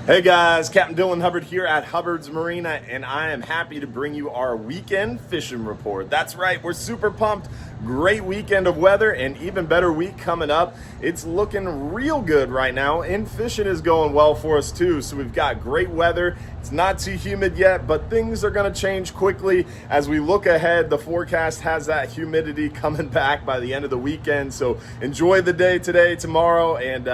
Hey guys, Captain Dylan Hubbard here at Hubbard's Marina, and I am happy to bring you our weekend fishing report. That's right, we're super pumped. Great weekend of weather and even better week coming up. It's looking real good right now, and fishing is going well for us too. So we've got great weather. It's not too humid yet, but things are going to change quickly as we look ahead. The forecast has that humidity coming back by the end of the weekend. So enjoy the day today, tomorrow, and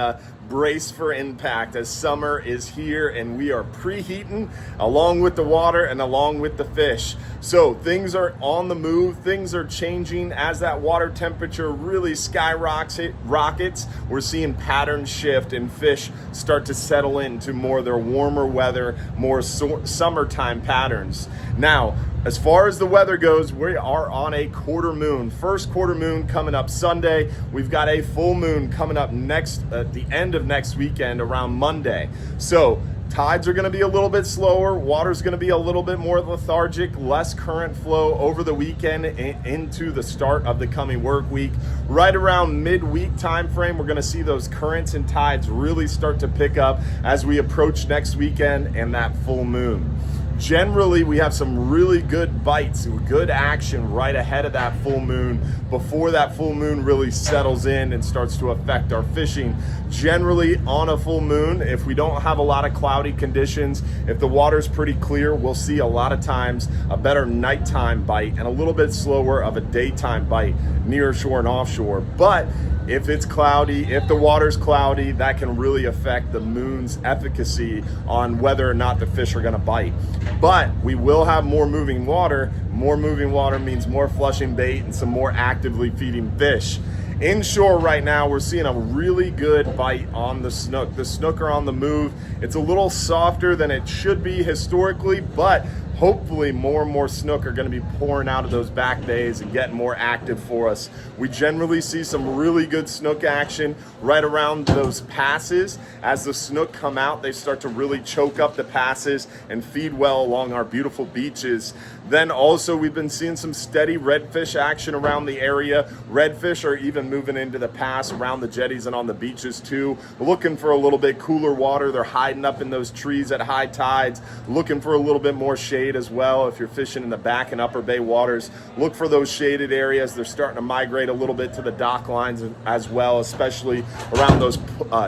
brace for impact as summer is here and we are preheating along with the water and along with the fish. So things are on the move, things are changing as that water temperature really skyrockets. We're seeing patterns shift and fish start to settle into more of their warmer weather, more summertime patterns. Now, as far as the weather goes, we are on a quarter moon. First quarter moon coming up Sunday. We've got a full moon coming up at the end of next weekend around Monday. So tides are going to be a little bit slower. Water's going to be a little bit more lethargic, less current flow over the weekend into the start of the coming work week. Right around midweek time frame, we're going to see those currents and tides really start to pick up as we approach next weekend and that full moon. Generally, we have some really good bites, good action right ahead of that full moon before that full moon really settles in and starts to affect our fishing. Generally, on a full moon, if we don't have a lot of cloudy conditions, if the water's pretty clear, we'll see a lot of times a better nighttime bite and a little bit slower of a daytime bite near shore and offshore. But if it's cloudy, if the water's cloudy, that can really affect the moon's efficacy on whether or not the fish are gonna bite. But we will have more moving water. More moving water means more flushing bait and some more actively feeding fish. Inshore right now, we're seeing a really good bite on the snook. The snook are on the move. It's a little softer than it should be historically, but hopefully more and more snook are going to be pouring out of those back bays and getting more active for us. We generally see some really good snook action right around those passes. As the snook come out, they start to really choke up the passes and feed well along our beautiful beaches. Then also we've been seeing some steady redfish action around the area. Redfish are even moving into the pass around the jetties and on the beaches too, looking for a little bit cooler water. They're hiding up in those trees at high tides, looking for a little bit more shade as well. If you're fishing in the back and upper bay waters, look for those shaded areas. They're starting to migrate a little bit to the dock lines as well, especially around those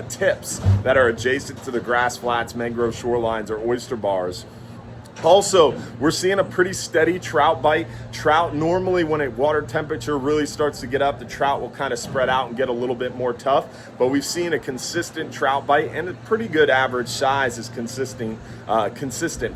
tips that are adjacent to the grass flats, mangrove shorelines, or oyster bars. Also, we're seeing a pretty steady trout bite. Trout, normally when water temperature really starts to get up, the trout will kind of spread out and get a little bit more tough. But we've seen a consistent trout bite, and a pretty good average size is consistent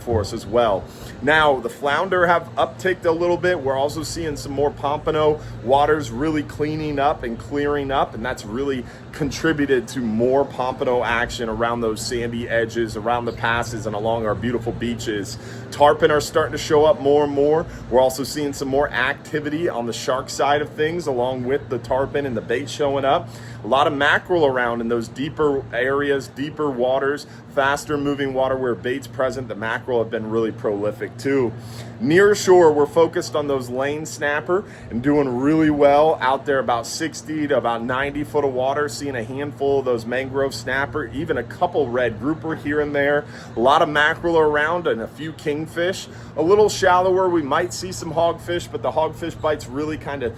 for us as well. Now, the flounder have upticked a little bit. We're also seeing some more pompano. Water's really cleaning up and clearing up, and that's really contributed to more pompano action around those sandy edges, around the passes, and along our beautiful beaches. Tarpon are starting to show up more and more. We're also seeing some more activity on the shark side of things along with the tarpon and the bait showing up. A lot of mackerel around in those deeper areas, deeper waters, faster moving water where bait's present. The mackerel have been really prolific too. Near shore, we're focused on those lane snapper and doing really well out there, about 60 to about 90 foot of water, seeing a handful of those mangrove snapper, even a couple red grouper here and there. A lot of mackerel around and a few kingfish. A little shallower, we might see some hogfish, but the hogfish bites really kind of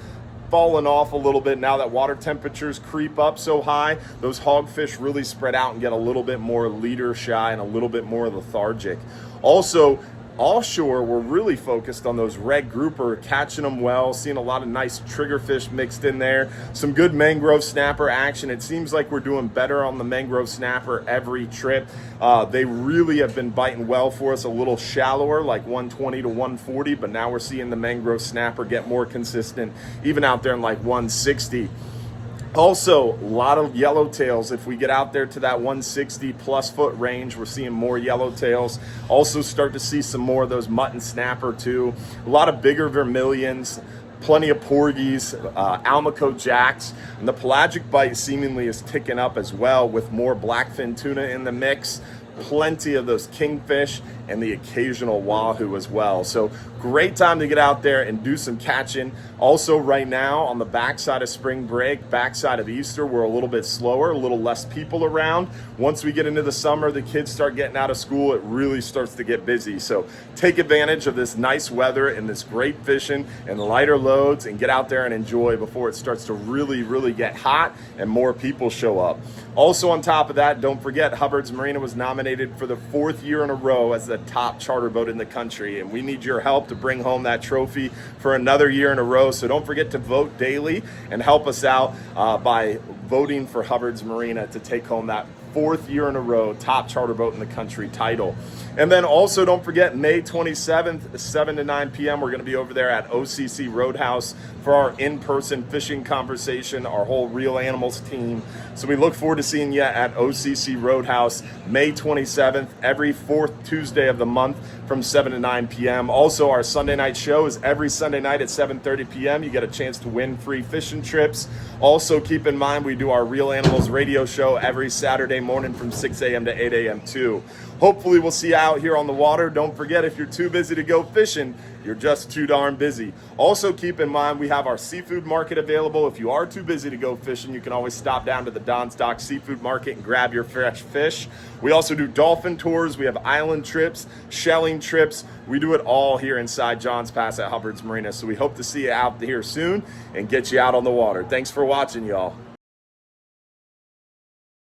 fallen off a little bit now that water temperatures creep up so high. Those hogfish really spread out and get a little bit more leader shy and a little bit more lethargic. Also, offshore, we're really focused on those red grouper, catching them well, seeing a lot of nice triggerfish mixed in there, some good mangrove snapper action. It seems like we're doing better on the mangrove snapper every trip. They really have been biting well for us, a little shallower, like 120 to 140, but now we're seeing the mangrove snapper get more consistent, even out there in like 160. Also, a lot of yellowtails. If we get out there to that 160 plus foot range, we're seeing more yellowtails. Also start to see some more of those mutton snapper too. A lot of bigger vermilions, plenty of porgies, almaco jacks, and the pelagic bite seemingly is ticking up as well with more blackfin tuna in the mix. plenty of those kingfish and the occasional wahoo as well. So great time to get out there and do some catching. Also right now on the backside of spring break, backside of Easter, we're a little bit slower, a little less people around. Once we get into the summer, the kids start getting out of school, it really starts to get busy. So take advantage of this nice weather and this great fishing and lighter loads and get out there and enjoy before it starts to really get hot and more people show up. Also on top of that, don't forget Hubbard's Marina was nominated for the 4th year in a row as the top charter boat in the country, and we need your help to bring home that trophy for another year in a row. So don't forget to vote daily and help us out by voting for Hubbard's Marina to take home that 4th year in a row top charter boat in the country title. And then also don't forget May 27th, 7 to 9 p.m. we're going to be over there at OCC Roadhouse for our in-person fishing conversation, our whole Real Animals team. So we look forward to seeing you at OCC Roadhouse May 27th, every 4th Tuesday of the month from 7 to 9 p.m. Also, our Sunday night show is every Sunday night at 7:30 p.m. You get a chance to win free fishing trips. Also, keep in mind we do our Real Animals radio show every Saturday morning from 6 a.m. to 8 a.m. too. Hopefully we'll see you out here on the water. Don't forget, if you're too busy to go fishing, you're just too darn busy. Also keep in mind we have our seafood market available. If you are too busy to go fishing, you can always stop down to the Don's Dock Seafood Market and grab your fresh fish. We also do dolphin tours. We have island trips, shelling trips. We do it all here inside Johns Pass at Hubbard's Marina. So we hope to see you out here soon and get you out on the water. Thanks for watching, y'all.